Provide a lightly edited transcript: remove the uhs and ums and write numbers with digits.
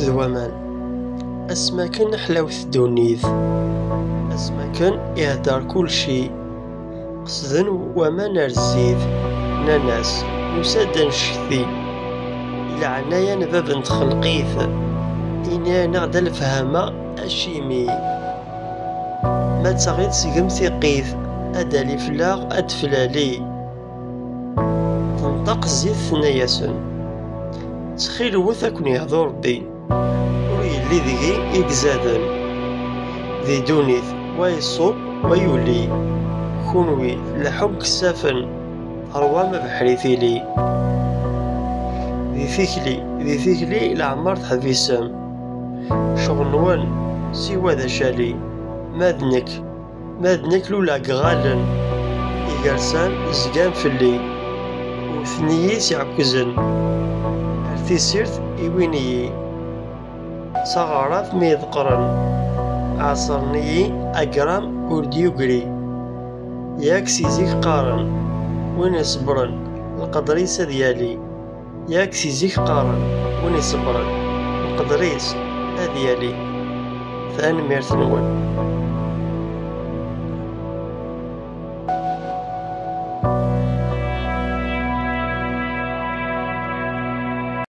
ذ ومان أسماكن حلاوة دونيث أسماكن يهدر كل شي قصدن ومان رزيد ناناس نسادا نشثي إلى عنايا باب نتخلقيث إنا نغدا الفهامة أشيمي ما تغيد سيقم ثقيث أدالي فلاغ أدفلالي تنطق زيت ثنياسن تخيل وثاكن يهضر بي ويلي ذي إكزادن ذي دونيث ويصوب ويولي كونوي لحب كسافن هروام بحريثيلي ذي ثيكلي لعمر تحبيسم شغل نوان سوى ذا شالي مادنك لولا قغالن إيقارسان زقان فلي وثنيي يعكزن هرتي سيرت إيوينيي صغارات ميذقرن عصرنيي أقرام ورديوغري ياك سيزيك قارن وين يصبرن القدريس ديالي ياك سيزيك قارن وين يصبرن القدريس ديالي ثاني ميرت نوان